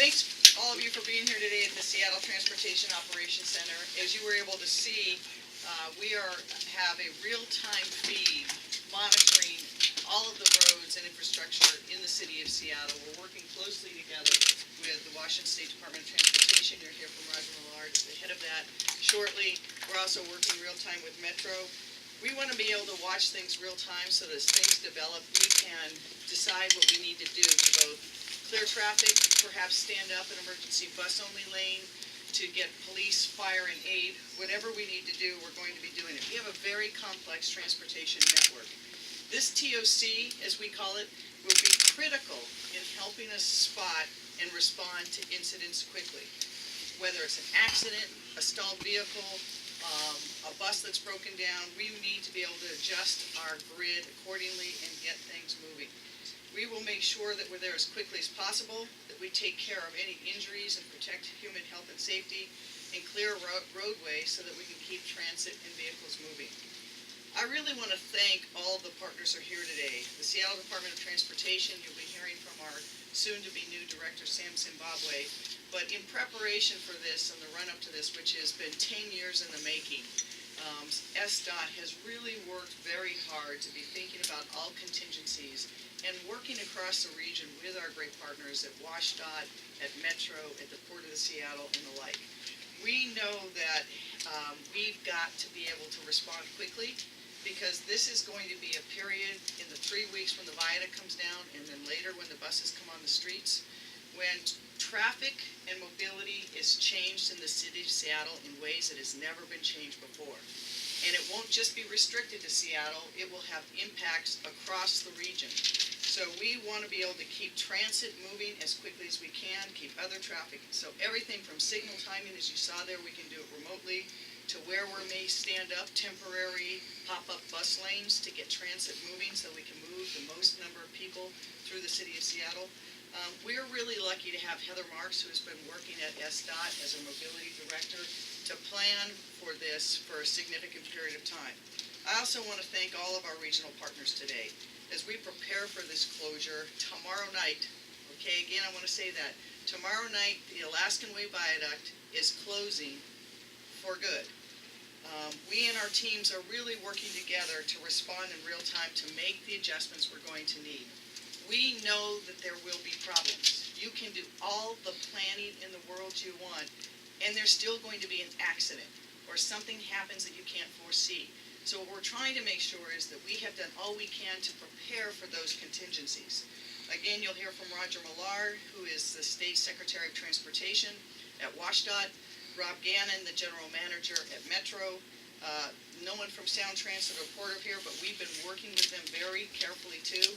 Thanks all of you for being here today at the Seattle Transportation Operations Center. As you were able to see, we have a real-time feed monitoring all of the roads and infrastructure in the city of Seattle. We're working closely together with the Washington State Department of Transportation. You'll hear from Roger Millard at the head of that shortly. We're also working real-time with Metro. We want to be able to watch things real-time so that as things develop, we can decide what we need to do to both clear traffic, perhaps stand up an emergency bus-only lane, to get police, fire, and aid. Whatever we need to do, we're going to be doing it. We have a very complex transportation network. This TOC, as we call it, will be critical in helping us spot and respond to incidents quickly. Whether it's an accident, a stalled vehicle, a bus that's broken down, we need to be able to adjust our grid accordingly and get things moving. We will make sure that we're there as quickly as possible, that we take care of any injuries and protect human health and safety, and clear roadways so that we can keep transit and vehicles moving. I really want to thank all the partners who are here today. The Seattle Department of Transportation, you'll be hearing from our soon-to-be new director, Sam Zimbabwe. But in preparation for this and the run-up to this, which has been 10 years in the making, SDOT has really worked very hard to be thinking about all contingencies and working across the region with our great partners at WashDOT, at Metro, at the Port of Seattle, and the like. We know that we've got to be able to respond quickly, because this is going to be a period in the 3 weeks when the viaduct comes down, and then later when the buses come on the streets, when traffic and mobility is changed in the city of Seattle in ways that has never been changed before. And it won't just be restricted to Seattle, it will have impacts across the region. So we want to be able to keep transit moving as quickly as we can, keep other traffic. So everything from signal timing, as you saw there, we can do it remotely, to where we may stand up temporary pop-up bus lanes to get transit moving so we can move the most number of people through the city of Seattle. We're really lucky to have Heather Marks, who has been working at SDOT as a mobility director, to plan for this for a significant period of time. I also want to thank all of our regional partners today. As we prepare for this closure tomorrow night, okay, again I want to say that, tomorrow night the Alaskan Way Viaduct is closing for good. We and our teams are really working together to respond in real time to make the adjustments we're going to need. We know that there will be problems. You can do all the planning in the world you want, and there's still going to be an accident or something happens that you can't foresee. So what we're trying to make sure is that we have done all we can to prepare for those contingencies. Again, you'll hear from Roger Millard, who is the State Secretary of Transportation at WashDOT, Rob Gannon, the General Manager at Metro, no one from Sound Transit or Port of here, but we've been working with them very carefully too.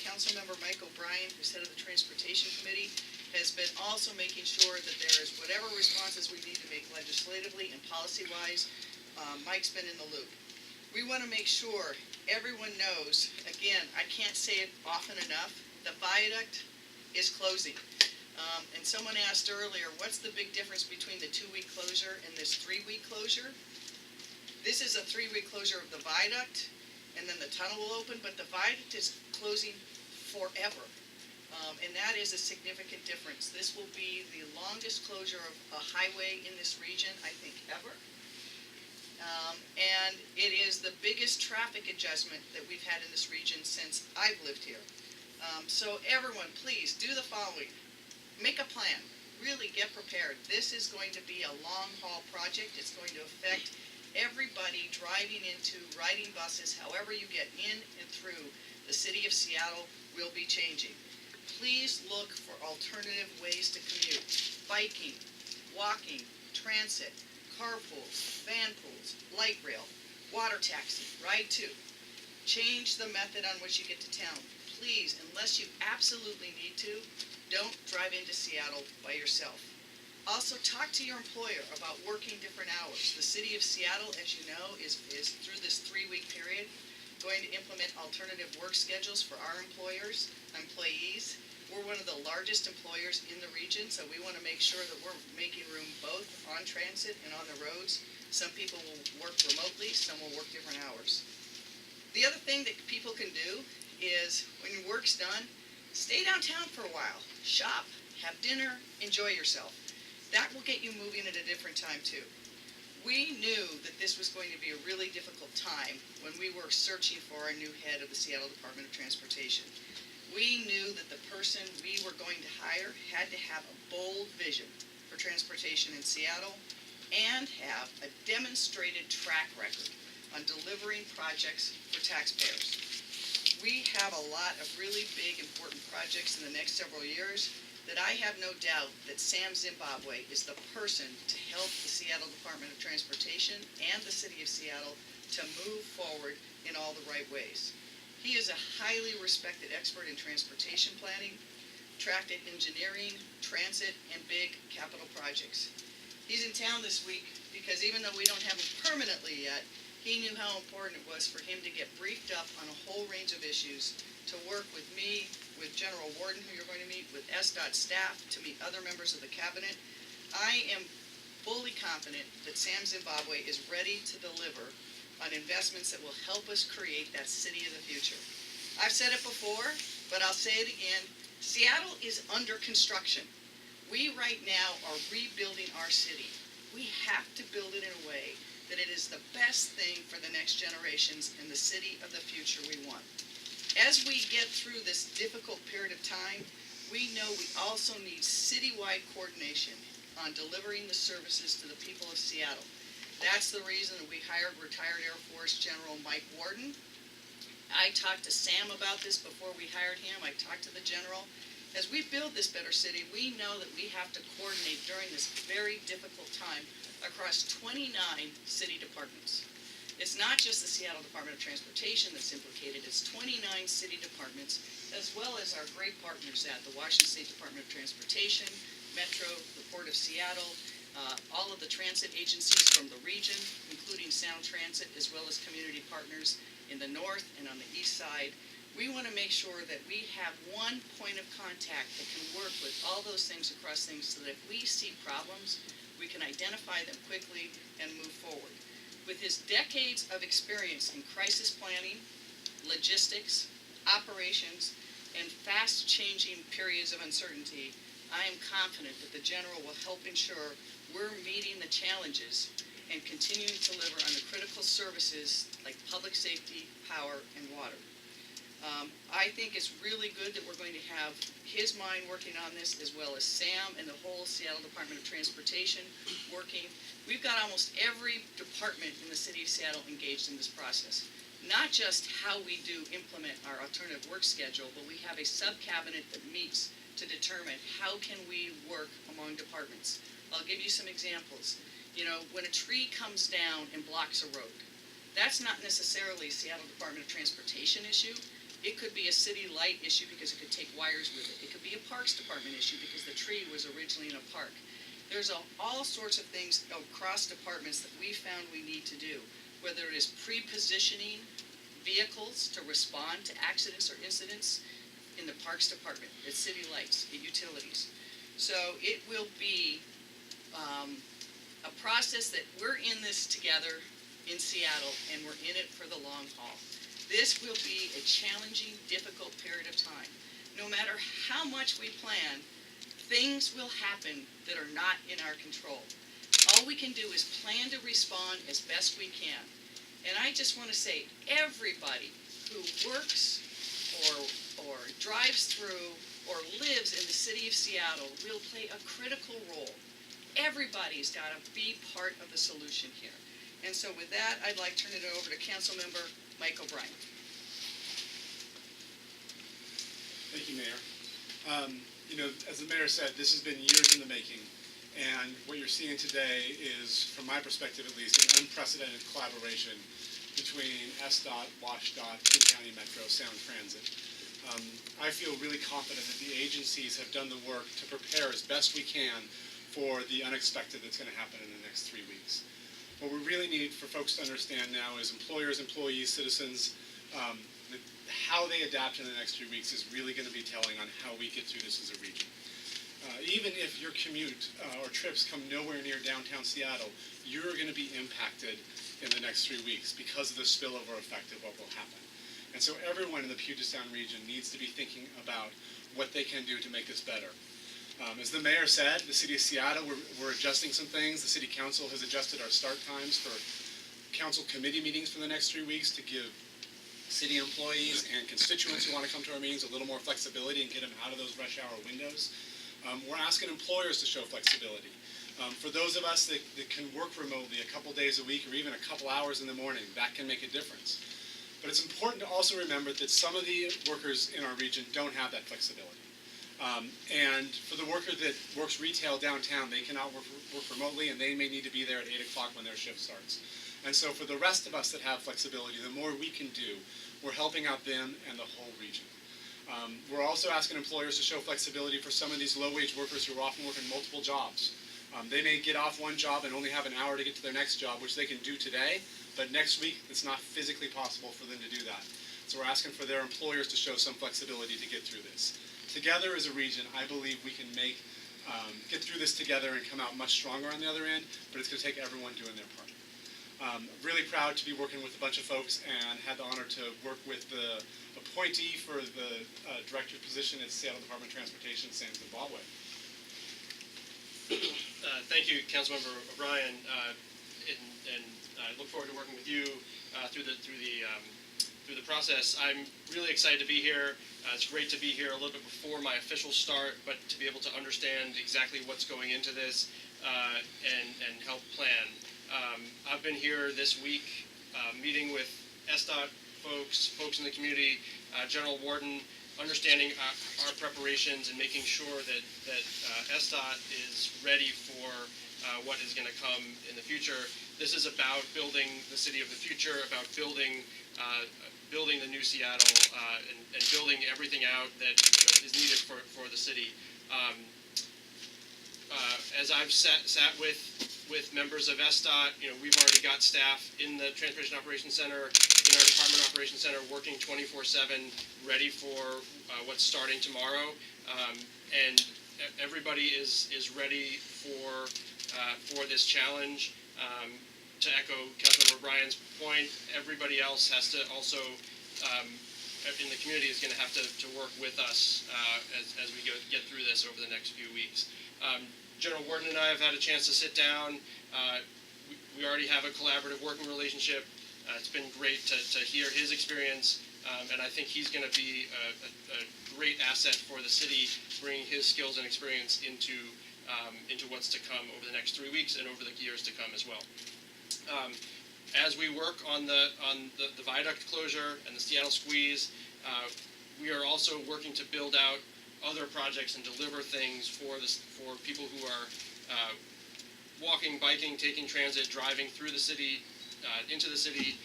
Councilmember Mike O'Brien, who's head of the Transportation Committee, has been also making sure that there is whatever responses we need to make legislatively and policy-wise. Mike's been in the loop. We want to make sure everyone knows, again, I can't say it often enough, the viaduct is closing. And someone asked earlier, what's the big difference between the 2-week closure and this 3-week closure? This is a 3-week closure of the viaduct, and then the tunnel will open, but the viaduct is closing forever. And that is a significant difference. This will be the longest closure of a highway in this region, I think, ever. And it is the biggest traffic adjustment that we've had in this region since I've lived here. So everyone, please do the following. Make a plan. Really get prepared. This is going to be a long-haul project. It's going to affect everybody driving into, riding buses, however you get in and through the city of Seattle will be changing. Please look for alternative ways to commute. Biking, walking, transit, carpools, van pools, light rail, water taxi, ride to. Change the method on which you get to town. Please, unless you absolutely need to, don't drive into Seattle by yourself. Also, talk to your employer about working different hours. The city of Seattle, as you know, is through this 3-week period going to implement alternative work schedules for our employees. We're one of the largest employers in the region, so we want to make sure that we're making room both on transit and on the roads. Some people will work remotely, some will work different hours. The other thing that people can do is, when your work's done, stay downtown for a while. Shop, have dinner, enjoy yourself. That will get you moving at a different time too. We knew that this was going to be a really difficult time when we were searching for our new head of the Seattle Department of Transportation. We knew that the person we were going to hire had to have a bold vision for transportation in Seattle and have a demonstrated track record on delivering projects for taxpayers. We have a lot of really big, important projects in the next several years that I have no doubt that Sam Zimbabwe is the person to help the Seattle Department of Transportation and the City of Seattle to move forward in all the right ways. He is a highly respected expert in transportation planning, traffic engineering, transit, and big capital projects. He's in town this week because even though we don't have him permanently yet, he knew how important it was for him to get briefed up on a whole range of issues, to work with me, with General Warden, who you're going to meet, with SDOT staff, to meet other members of the cabinet. I am fully confident that Sam Zimbabwe is ready to deliver on investments that will help us create that city of the future. I've said it before, but I'll say it again. Seattle is under construction. We right now are rebuilding our city. We have to build it in a way that it is the best thing for the next generations and the city of the future we want. As we get through this difficult period of time, we know we also need citywide coordination on delivering the services to the people of Seattle. That's the reason that we hired retired Air Force General Mike Warden. I talked to Sam about this before we hired him. I talked to the General. As we build this better city, we know that we have to coordinate during this very difficult time across 29 city departments. It's not just the Seattle Department of Transportation that's implicated, it's 29 city departments, as well as our great partners at the Washington State Department of Transportation, Metro, the Port of Seattle, all of the transit agencies from the region, including Sound Transit, as well as community partners in the north and on the east side. We want to make sure that we have one point of contact that can work with all those things across things so that if we see problems, we can identify them quickly and move forward. With his decades of experience in crisis planning, logistics, operations, and fast-changing periods of uncertainty, I am confident that the General will help ensure we're meeting the challenges and continuing to deliver on the critical services like public safety, power, and water. I think it's really good that we're going to have his mind working on this, as well as Sam and the whole Seattle Department of Transportation working. We've got almost every department in the city of Seattle engaged in this process. Not just how we do implement our alternative work schedule, but we have a sub-cabinet that meets to determine how can we work among departments. I'll give you some examples. You know, when a tree comes down and blocks a road, that's not necessarily a Seattle Department of Transportation issue. It could be a city light issue because it could take wires with it. It could be a Parks Department issue because the tree was originally in a park. There's all sorts of things across departments that we found we need to do, whether it is pre-positioning vehicles to respond to accidents or incidents in the Parks Department, at city lights, at utilities. So it will be a process that we're in this together in Seattle, and we're in it for the long haul. This will be a challenging, difficult period of time. No matter how much we plan, things will happen that are not in our control. All we can do is plan to respond as best we can. And I just want to say, everybody who works or drives through or lives in the city of Seattle will play a critical role. Everybody's got to be part of the solution here. And so with that, I'd like to turn it over to Council Member Mike O'Brien. Thank you, Mayor. You know, as the Mayor said, this has been years in the making. And what you're seeing today is, from my perspective at least, an unprecedented collaboration between SDOT, WashDOT, King County Metro, Sound Transit. I feel really confident that the agencies have done the work to prepare as best we can for the unexpected that's going to happen in the next 3 weeks. What we really need for folks to understand now is employers, employees, citizens, how they adapt in the next 3 weeks is really going to be telling on how we get through this as a region. Even if your commute or trips come nowhere near downtown Seattle, you're going to be impacted in the next 3 weeks because of the spillover effect of what will happen. And so everyone in the Puget Sound region needs to be thinking about what they can do to make this better. As the mayor said, the city of Seattle, we're adjusting some things. The city council has adjusted our start times for council committee meetings for the next 3 weeks to give city employees and constituents who want to come to our meetings a little more flexibility and get them out of those rush hour windows. We're asking employers to show flexibility. For those of us that can work remotely a couple days a week or even a couple hours in the morning, that can make a difference. But it's important to also remember that some of the workers in our region don't have that flexibility. And for the worker that works retail downtown, they cannot work remotely, and they may need to be there at 8 o'clock when their shift starts. And so for the rest of us that have flexibility, the more we can do, we're helping out them and the whole region. We're also asking employers to show flexibility for some of these low-wage workers who are often working multiple jobs. They may get off one job and only have an hour to get to their next job, which they can do today, but next week it's not physically possible for them to do that. So we're asking for their employers to show some flexibility to get through this. Together as a region, I believe we can get through this together and come out much stronger on the other end, but it's going to take everyone doing their part. Really proud to be working with a bunch of folks and had the honor to work with the appointee for the director position at Seattle Department of Transportation, Sam Zimbabwe. Thank you, Councilmember O'Brien, and I look forward to working with you through the process. I'm really excited to be here. It's great to be here a little bit before my official start, but to be able to understand exactly what's going into this and help plan. I've been here this week meeting with SDOT folks in the community, General Warden, understanding our preparations and making sure that SDOT is ready for what is going to come in the future. This is about building the city of the future, about building the new Seattle and building everything out that is needed for the city. As I've sat with members of SDOT, we've already got staff in the Transportation Operations Center, in our Department Operations Center, working 24/7, ready for what's starting tomorrow, and everybody is ready for this challenge. To echo Councilmember O'Brien's point, everybody else has to also in the community is going to have to work with us as we get through this over the next few weeks. General Warden and I have had a chance to sit down. We already have a collaborative working relationship. It's been great to hear his experience, and I think he's going to be a great asset for the city, bringing his skills and experience into what's to come over the next 3 weeks and over the years to come as well. As we work on the viaduct closure and the Seattle squeeze, we are also working to build out other projects and deliver things for people who are walking, biking, taking transit, driving through the city, into the city,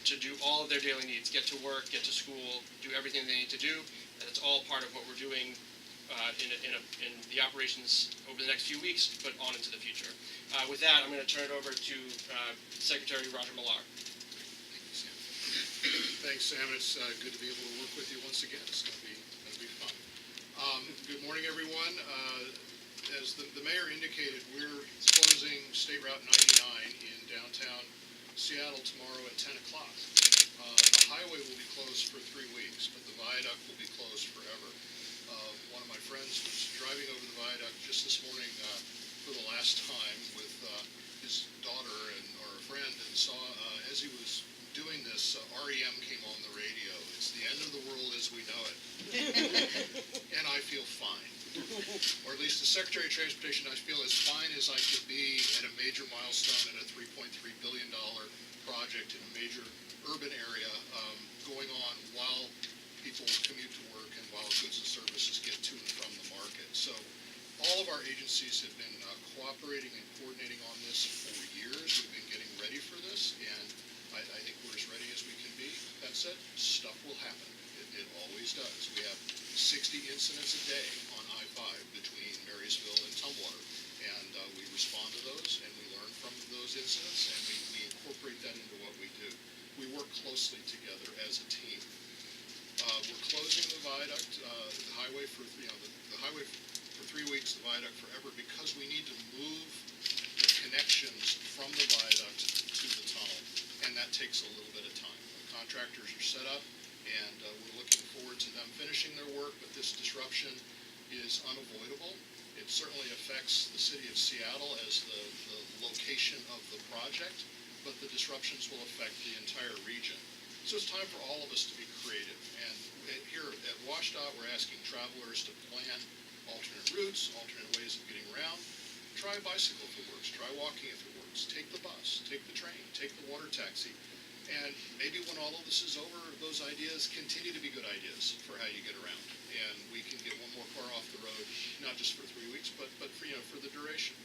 to do all of their daily needs, get to work, get to school, do everything they need to do. And it's all part of what we're doing in the operations over the next few weeks, but on into the future. With that, I'm going to turn it over to Secretary Roger Millar. Thanks, Sam. It's good to be able to work with you once again. It's going to be fun. Good morning, everyone. As the mayor indicated, we're closing State Route 99 in downtown Seattle tomorrow at 10 o'clock. The highway will be closed for 3 weeks, but the viaduct will be closed forever. One of my friends was driving over the viaduct just this morning for the last time with his daughter or a friend, and saw as he was doing this, REM came on the radio. It's the end of the world as we know it. And I feel fine. Or at least the Secretary of Transportation, I feel as fine as I could be at a major milestone in a $3.3 billion project in a major urban area going on while people commute to work and while goods and services get to and from the market. So all of our agencies have been cooperating and coordinating on this for years. We've been getting ready for this, and I think we're as ready as we can be. That said, stuff will happen. It always does. We have 60 incidents a day on I-5 between Marysville and Tumwater, and we respond to those, and we learn from those incidents, and we incorporate that into what we do. We work closely together as a team. We're closing the viaduct, the highway for the highway for 3 weeks, the viaduct forever, because we need to move the connections from the viaduct to the tunnel, and that takes a little bit of time. The contractors are set up, and we're looking forward to them finishing their work, but this disruption is unavoidable. It certainly affects the city of Seattle as the location of the project, but the disruptions will affect the entire region. So it's time for all of us to be creative. And here at WashDOT, we're asking travelers to plan alternate routes, alternate ways of getting around. Try a bicycle if it works. Try walking if it works. Take the bus, take the train, take the water taxi. And maybe when all of this is over, those ideas continue to be good ideas for how you get around. And we can get one more car off the road, not just for 3 weeks, but for the duration.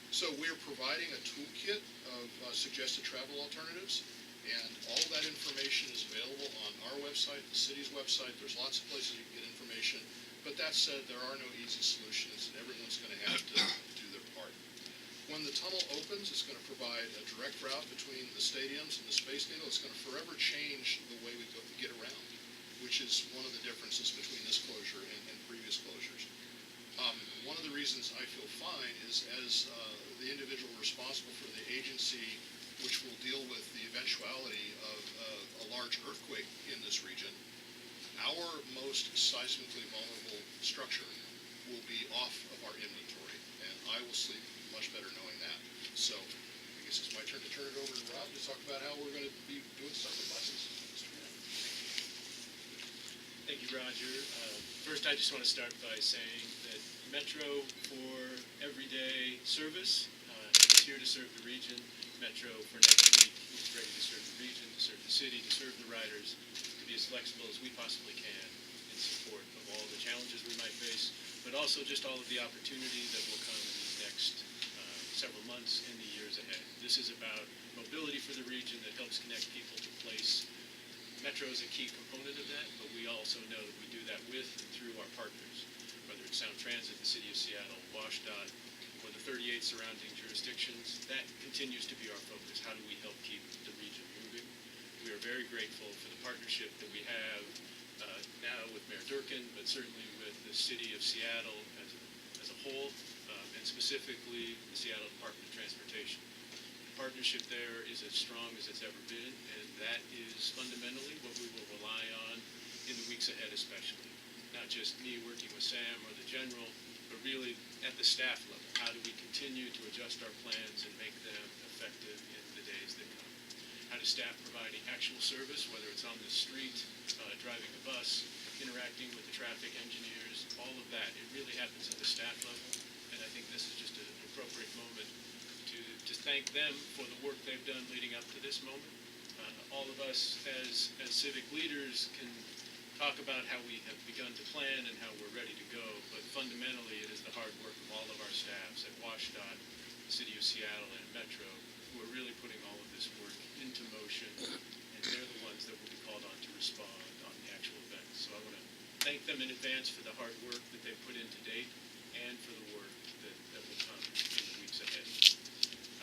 So we're providing a toolkit of suggested travel alternatives. And all that information is available on our website, the city's website. There's lots of places you can get information. But that said, there are no easy solutions, and everyone's going to have to do their part. When the tunnel opens, it's going to provide a direct route between the stadiums and the Space Needle. It's going to forever change the way we get around, which is one of the differences between this closure and previous closures. One of the reasons I feel fine is as the individual responsible for the agency which will deal with the eventuality of a large earthquake in this region, our most seismically vulnerable structure will be off of our inventory, and I will sleep much better knowing that. So I guess it's my turn to turn it over to Rob to talk about how we're going to be doing stuff with buses. Thank you, Roger. First, I just want to start by saying that Metro for everyday service is here to serve the region. Metro for next week is ready to serve the region, to serve the city, to serve the riders, to be as flexible as we possibly can in support of all the challenges we might face, but also just all of the opportunity that will come in these next several months and the years ahead. This is about mobility for the region that helps connect people to place. Metro is a key component of that, but we also know that we do that with and through our partners, whether it's Sound Transit, the City of Seattle, WashDOT, or the 38 surrounding jurisdictions. That continues to be our focus. How do we help keep the region moving? We are very grateful for the partnership that we have now with Mayor Durkin, but certainly with the City of Seattle as a whole, and specifically the Seattle Department of Transportation. The partnership there is as strong as it's ever been, and that is fundamentally what we will rely on in the weeks ahead especially. Not just me working with Sam or the General, but really at the staff level. How do we continue to adjust our plans and make them effective in the days that come? How does staff providing actual service, whether it's on the street, driving a bus, interacting with the traffic engineers, all of that, it really happens at the staff level. And I think this is just an appropriate moment to thank them for the work they've done leading up to this moment. All of us as civic leaders can talk about how we have begun to plan and how we're ready to go, but fundamentally it is the hard work of all of our staffs at WashDOT, the City of Seattle, and Metro who are really putting all of this work into motion, and they're the ones that will be called on to respond on the actual events. So I want to thank them in advance for the hard work that they've put in to date and for the work that will come in the weeks ahead.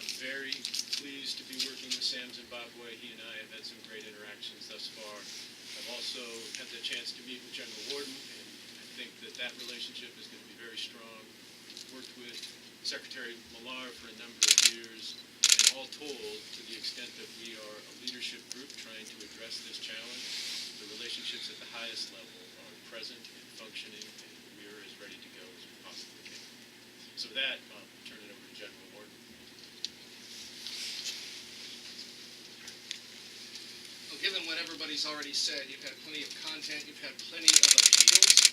I'm very pleased to be working with Sam Zimbabwe. He and I have had some great interactions thus far. I've also had the chance to meet with General Warden, and I think that relationship is going to be very strong. Worked with Secretary Millar for a number of years, and all told, to the extent that we are a leadership group trying to address this challenge, the relationships at the highest level are present and functioning, and we are as ready to go as we possibly can. So with that, I'll turn it over to General Warden. Given what everybody's already said, you've had plenty of content, you've had plenty of appeals,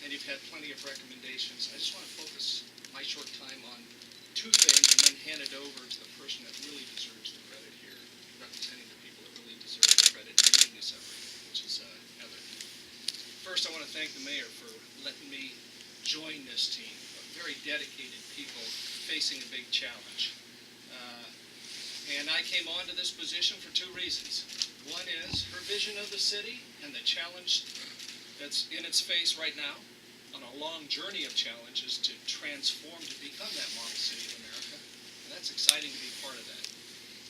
and you've had plenty of recommendations. I just want to focus my short time on two things and then hand it over to the person that really deserves the credit here, representing the people that really deserve the credit in leading this effort, which is Heather. First, I want to thank the mayor for letting me join this team of very dedicated people facing a big challenge. And I came onto this position for two reasons. One is her vision of the city and the challenge that's in its face right now on a long journey of challenges to transform to become that model city of America. And that's exciting to be part of that.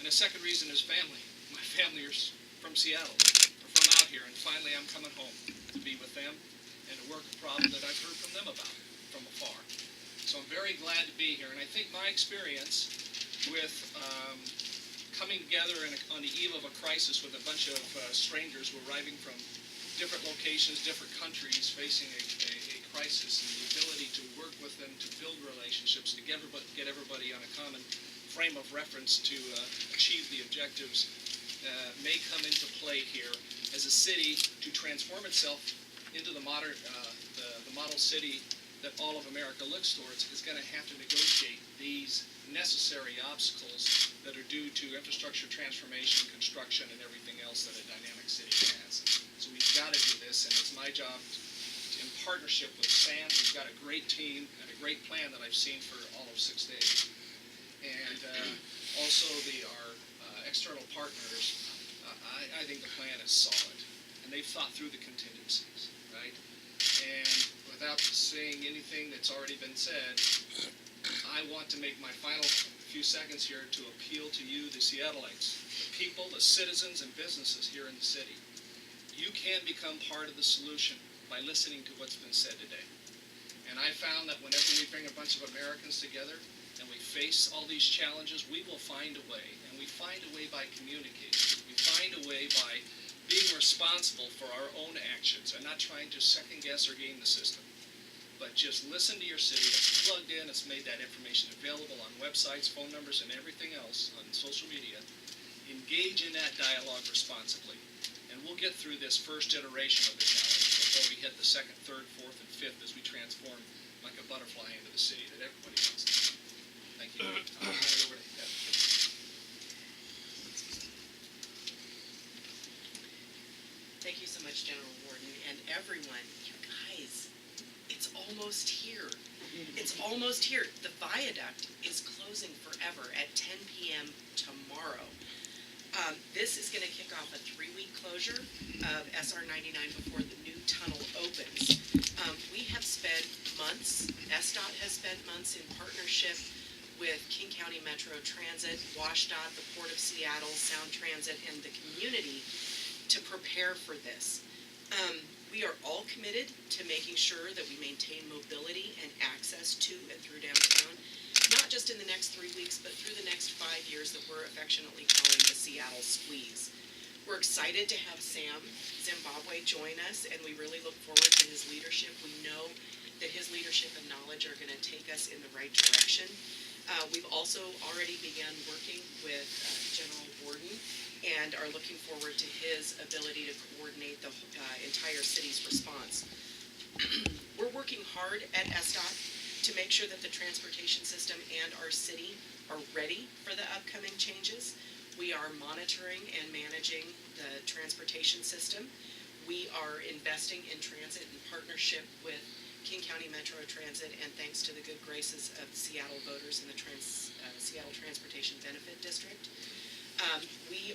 And the second reason is family. My family is from Seattle. They're from out here. And finally, I'm coming home to be with them and to work a problem that I've heard from them about from afar. So I'm very glad to be here. And I think my experience with coming together on the eve of a crisis with a bunch of strangers who are arriving from different locations, different countries, facing a crisis, and the ability them, to build relationships, to get everybody on a common frame of reference to achieve the objectives may come into play here as a city to transform itself into the modern, the model city that all of America looks towards. Is going to have to negotiate these necessary obstacles that are due to infrastructure transformation, construction, and everything else that a dynamic city has. So we've got to do this, and it's my job in partnership with Sam, who's got a great team and a great plan that I've seen for all of 6 days. And also our external partners, I think the plan is solid. And they've thought through the contingencies, right? And without saying anything that's already been said, I want to make my final few seconds here to appeal to you, the Seattleites, the people, the citizens, and businesses here in the city. You can become part of the solution by listening to what's been said today. And I found that whenever we bring a bunch of Americans together and we face all these challenges, we will find a way. And we find a way by communicating. We find a way by being responsible for our own actions and not trying to second guess or game the system. But just listen to your city. It's plugged in. It's made that information available on websites, phone numbers, and everything else on social media. Engage in that dialogue responsibly. And we'll get through this first iteration of the challenge before we hit the second, third, fourth, and fifth as we transform like a butterfly into the city that everybody wants to see. Thank you. I'll hand it over to Ed. Thank you so much, General Warden, and everyone. You guys, it's almost here. It's almost here. The viaduct is closing forever at 10 p.m. tomorrow. This is going to kick off a 3-week closure of SR 99 before the new tunnel opens. We have spent months, SDOT has spent months in partnership with King County Metro Transit, WashDOT, the Port of Seattle, Sound Transit, and the community to prepare for this. We are all committed to making sure that we maintain mobility and access to and through downtown, not just in the next 3 weeks, but through the next 5 years that we're affectionately calling the Seattle Squeeze. We're excited to have Sam Zimbabwe join us, and we really look forward to his leadership. We know that his leadership and knowledge are going to take us in the right direction. We've also already begun working with General Warden and are looking forward to his ability to coordinate the entire city's response. We're working hard at SDOT to make sure that the transportation system and our city are ready for the upcoming changes. We are monitoring and managing the transportation system. We are investing in transit in partnership with King County Metro Transit, and thanks to the good graces of Seattle voters in the Seattle Transportation Benefit District. We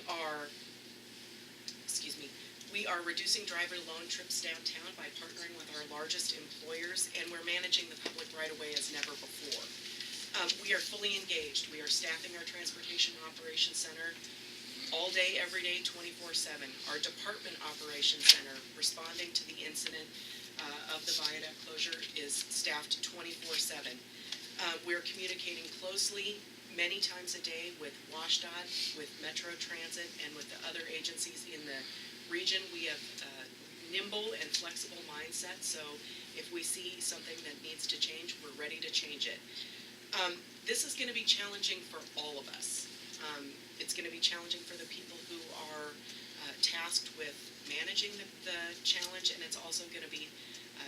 are reducing driver loan trips downtown by partnering with our largest employers, and we're managing the public right-of-way as never before. We are fully engaged. We are staffing our Transportation Operations Center all day, every day, 24/7. Our Department Operations Center, responding to the incident of the viaduct closure, is staffed 24/7. We're communicating closely many times a day with WashDOT, with Metro Transit, and with the other agencies in the region. We have a nimble and flexible mindset, so if we see something that needs to change, we're ready to change it. This is going to be challenging for all of us. It's going to be challenging for the people who are tasked with managing the challenge, and it's also going to be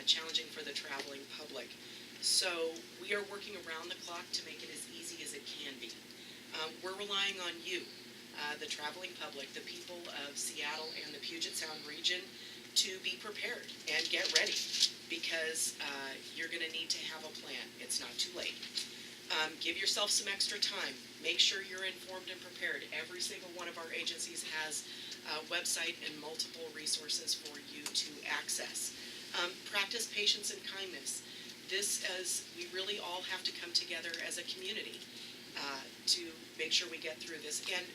challenging for the traveling public. So we are working around the clock to make it as easy as it can be. We're relying on you, the traveling public, the people of Seattle and the Puget Sound region, to be prepared and get ready, because you're going to need to have a plan. It's not too late. Give yourself some extra time. Make sure you're informed and prepared. Every single one of our agencies has a website and multiple resources for you to access. Practice patience and kindness. We really all have to come together as a community to make sure we get through this. And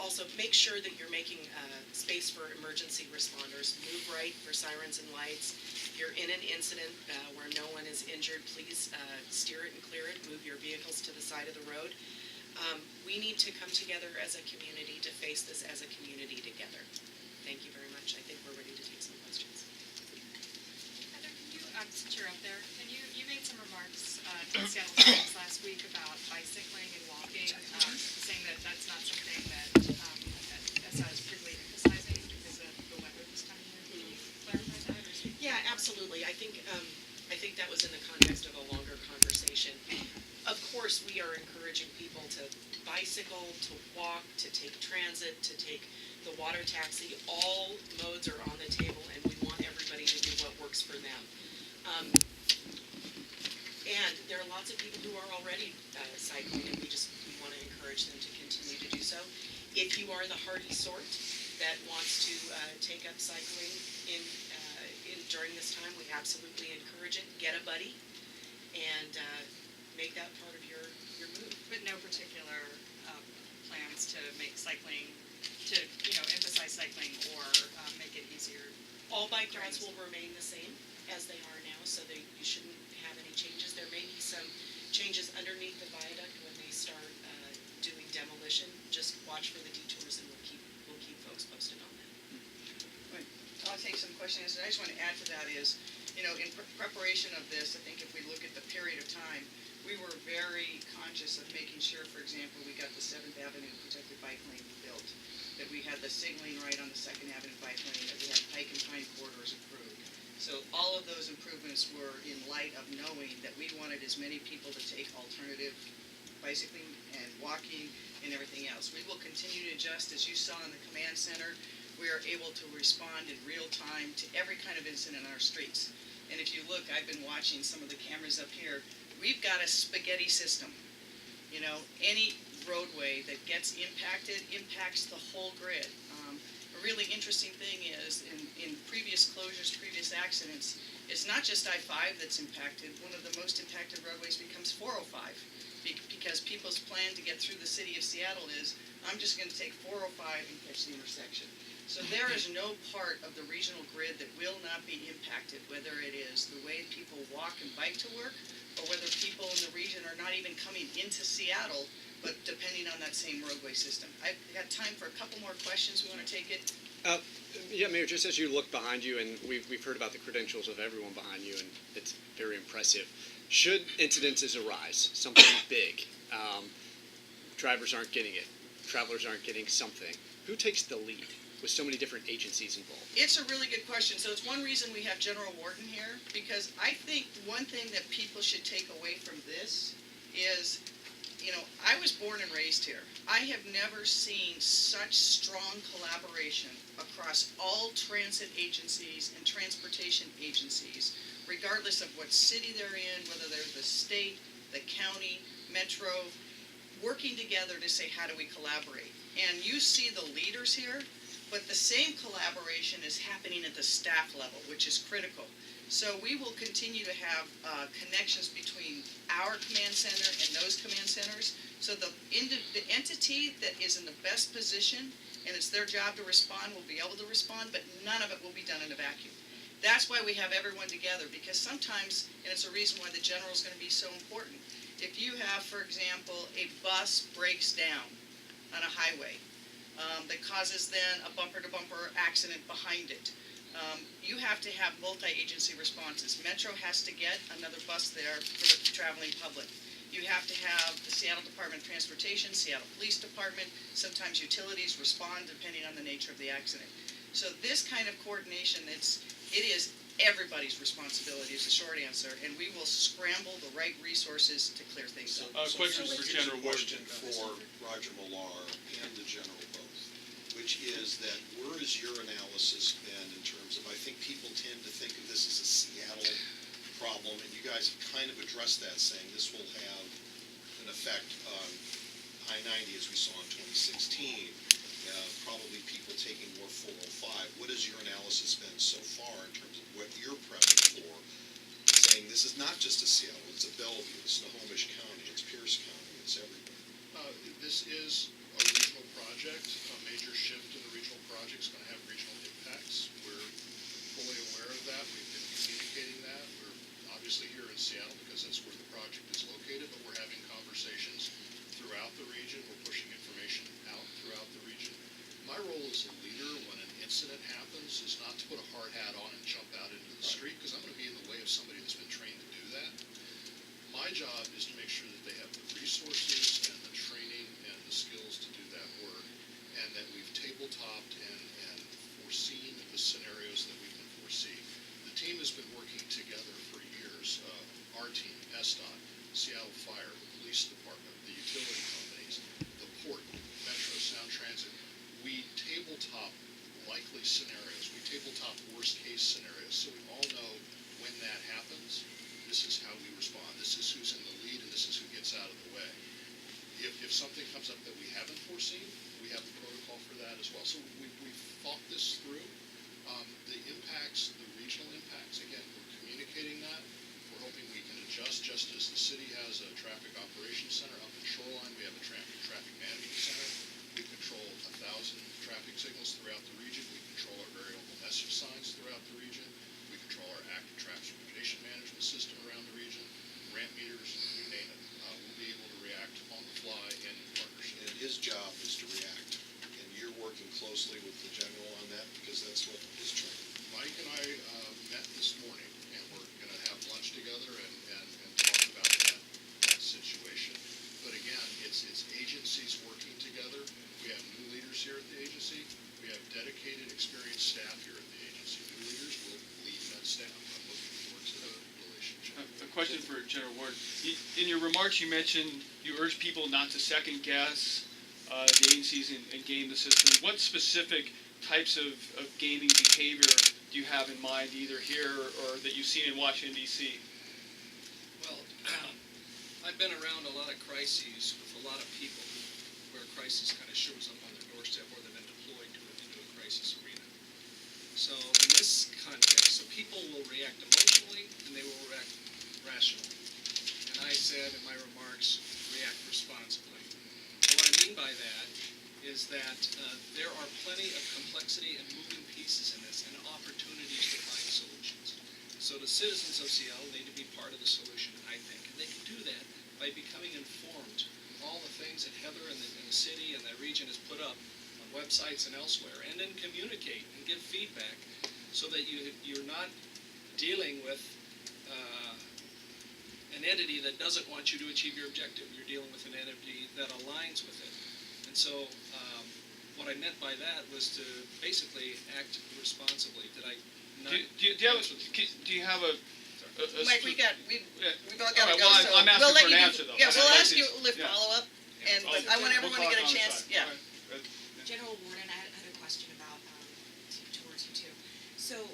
also make sure that you're making space for emergency responders. Move right for sirens and lights. If you're in an incident where no one is injured, please steer it and clear it. Move your vehicles to the side of the road. We need to come together as a community to face this as a community together. Thank you very much. I think we're ready to take some questions. Heather, can you, since you're up there, you made some remarks Seattle Times last week about bicycling and walking, saying that that's not something that SI is particularly emphasizing because of the weather this time of year. Can you clarify that or speak? Yeah, absolutely. I think that was in the context of a longer conversation. Of course, we are encouraging people to bicycle, to walk, to take transit, to take the water taxi. All modes are on the table, and we want everybody to do what works for them. And there are lots of people who are already cycling, and we want to encourage them to continue to do so. If you are the hardy sort that wants to take up cycling during this time, we absolutely encourage it. Get a buddy and make that part of your move. But no particular plans to make cycling, to emphasize cycling or make it easier. All bike routes will remain the same as they are now, so you shouldn't have any changes. There may be some changes underneath the viaduct when they start doing demolition. Just watch for the detours, and we'll keep folks posted on that. I'll take some questions. I just want to add to that is, in preparation of this, I think if we look at the period of time, we were very conscious of making sure, for example, we got the 7th Avenue protected bike lane built, that we had the signaling right on the 2nd Avenue bike lane, that we had Pike and Pine corridors approved. So all of those improvements were in light of knowing that we wanted as many people to take alternative bicycling and walking and everything else. We will continue to adjust. As you saw in the command center, we are able to respond in real time to every kind of incident in our streets. And if you look, I've been watching some of the cameras up here. We've got a spaghetti system. Any roadway that gets impacted impacts the whole grid. A really interesting thing is, in previous closures, previous accidents, it's not just I-5 that's impacted. One of the most impacted roadways becomes 405 because people's plan to get through the city of Seattle is, I'm just going to take 405 and catch the intersection. So there is no part of the regional grid that will not be impacted, whether it is the way people walk and bike to work, or whether people in the region are not even coming into Seattle, but depending on that same roadway system. I've got time for a couple more questions. We want to take it. Yeah, Mayor, just as you look behind you, and we've heard about the credentials of everyone behind you, and it's very impressive. Should incidences arise, something big, drivers aren't getting it, travelers aren't getting something, who takes the lead with so many different agencies involved? It's a really good question. So it's one reason we have General Warden here, because I think one thing that people should take away from this is, I was born and raised here. I have never seen such strong collaboration across all transit agencies and transportation agencies, regardless of what city they're in, whether they're the state, the county, metro, working together to say, how do we collaborate? And you see the leaders here, but the same collaboration is happening at the staff level, which is critical. So we will continue to have connections between our command center and those command centers. So the entity that is in the best position, and it's their job to respond, will be able to respond, but none of it will be done in a vacuum. That's why we have everyone together, because sometimes, and it's a reason why the general is going to be so important. If you have, for example, a bus breaks down on a highway, that causes then a bumper-to-bumper accident behind it. You have to have multi-agency responses. Metro has to get another bus there for the traveling public. You have to have the Seattle Department of Transportation, Seattle Police Department, sometimes utilities respond depending on the nature of the accident. So this kind of coordination, it is everybody's responsibility is the short answer, and we will scramble the right resources to clear things up. Questions for General Warden. For Roger Millar and the General both, which is that where has your analysis been in terms of, I think people tend to think of this as a Seattle problem, and you guys have kind of addressed that, saying this will have an effect on I-90 as we saw in 2016. Probably people taking more 405. What has your analysis been so far in terms of what you're prepping for, saying this is not just a Seattle, it's a Bellevue, it's Snohomish County, it's Pierce County, it's everywhere? This is a regional project. A major shift in the regional project is going to have regional impacts. We're fully aware of that. We've been communicating that. We're obviously here in Seattle because that's where the project is located, but we're having conversations throughout the region. We're pushing information out throughout the region. My role as a leader when an incident happens is not to put a hard hat on and jump out into the street, because I'm going to be in the way of somebody that's been trained to do that. My My job is to make sure that they have the resources and the training and the skills to do that work, and that we've tabletoped and foreseen the scenarios that we can foresee. The team has been working together for years. Our team, SDOT, Seattle Fire, the Police Department, the utility companies, the port, Metro, Sound Transit. We tabletop likely scenarios. We tabletop worst-case scenarios, so we all know when that happens, this is how we respond. This is who's in the lead, and this is who gets out of the way. If something comes up that we haven't foreseen, we have a protocol for that as well. So we've thought this through. The impacts, the regional impacts, again, we're communicating that. We're hoping we can adjust, just as the city has a traffic operations center up in Shoreline. We have a traffic management center. We control 1,000 traffic signals throughout the region. We control our variable message signs throughout the region. We control our active transportation management system around the region, ramp meters, you name it. We'll be able to react on the fly and in partnership. And his job is to react, and you're working closely with the general on that, because that's what his training. Mike and I met this morning, and we're going to have lunch together and talk about that situation. But again, it's agencies working together. We have new leaders here at the agency. We have dedicated, experienced staff here at the agency. New leaders will lead that staff. I'm looking forward to the relationship. A question for General Ward. In your remarks, you mentioned you urge people not to second guess the agencies and game the system. What specific types of gaming behavior do you have in mind, either here or that you've seen in Washington, D.C.? Well, I've been around a lot of crises with a lot of people where a crisis kind of shows up on their doorstep, or they've been deployed into a crisis arena. So in this context, so people will react emotionally and they will react rationally. And I said in my remarks, react responsibly. And what I mean by that is that there are plenty of complexity and moving pieces in this, and opportunities to find solutions. So the citizens of Seattle need to be part of the solution, I think, and they can do that by becoming informed of all the things that Heather and the city and the region has put up on websites and elsewhere, and then communicate and give feedback, so that you're not dealing with an entity that doesn't want you to achieve your objective. You're dealing with an entity that aligns with it. And so what I meant by that was to basically act responsibly. Did I not? Do you have a Mike, we've all got All right, to go, well, so I'm asking we'll let for you an do. answer, though. Yeah, we'll Like ask you this. with Yeah. follow-up, and Oh, but I want we'll everyone talk to get a on chance, side. yeah. All right. General Warden, I had a question about, towards you too. So,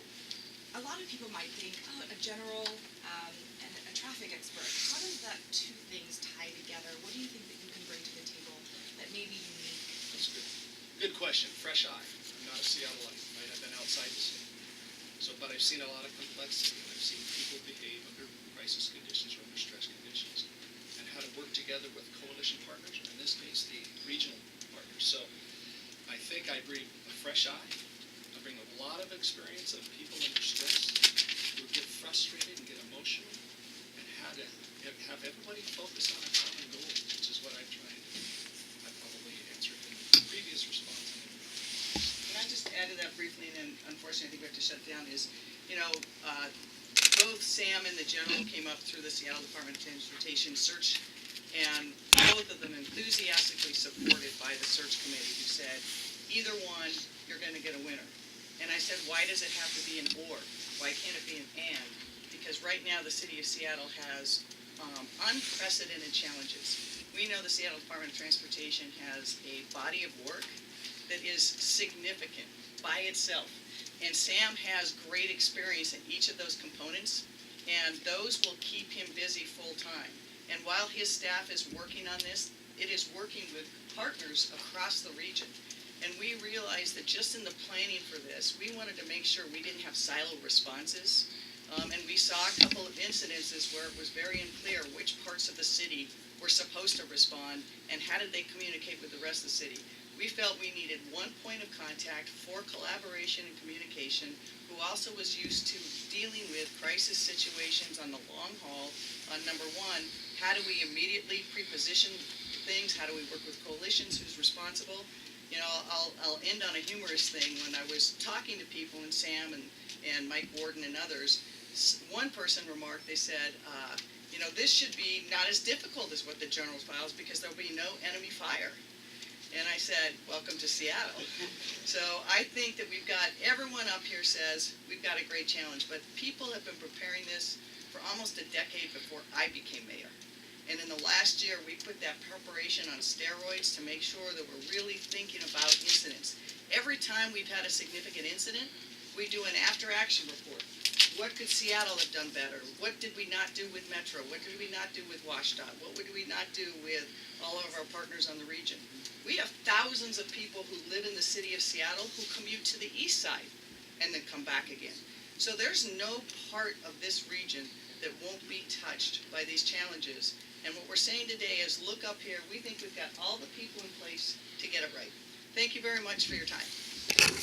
a lot of people might think, oh, a general and a traffic expert, how does that two things tie together? What do you think that you can bring to the table that may be unique? That's a good question. Fresh eye. I'm not a Seattleite, right? I've been outside the city. So, but I've seen a lot of complexity, and I've seen people behave under crisis conditions or under stress conditions, and how to work together with coalition partners, and in this case, the regional partners. So, I think I bring a fresh eye. I bring a lot of experience of people under stress who get frustrated and get emotional, and how to have everybody focus on a common goal, which is what I'm trying to do. I probably answered in the previous response. Can I just add to that briefly, and then unfortunately I think we have to shut down, is, both Sam and the general came up through the Seattle Department of Transportation search, and both of them enthusiastically supported by the search committee, who said, either one, you're going to get a winner. And I said, why does it have to be an or? Why can't it be an and? Because right now the city of Seattle has unprecedented challenges. We know the Seattle Department of Transportation has a body of work that is significant by itself. And Sam has great experience in each of those components, and those will keep him busy full-time. And while his staff is working on this, it is working with partners across the region. And we realized that just in the planning for this, we wanted to make sure we didn't have siloed responses. And we saw a couple of incidences where it was very unclear which parts of the city were supposed to respond and how did they communicate with the rest of the city. We felt we needed one point of contact for collaboration and communication, who also was used to dealing with crisis situations on the long haul. On number one, how do we immediately pre-position things? How do we work with coalitions? Who's responsible? I'll end on a humorous thing. When I was talking to people, and Sam and Mike Warden and others, one person remarked, they said, this should be not as difficult as what the general files because there'll be no enemy fire. And I said, welcome to Seattle. So I think that we've got, everyone up here says we've got a great challenge, but people have been preparing this for almost a decade before I became mayor. And in the last year, we put that preparation on steroids to make sure that we're really thinking about incidents. Every time we've had a significant incident, we do an after-action report. What could Seattle have done better? What did we not do with Metro? What did we not do with WashDOT? What would we not do with all of our partners on the region? We have thousands of people who live in the city of Seattle who commute to the east side and then come back again. So there's no part of this region that won't be touched by these challenges. And what we're saying today is look up here. We think we've got all the people in place to get it right. Thank you very much for your time.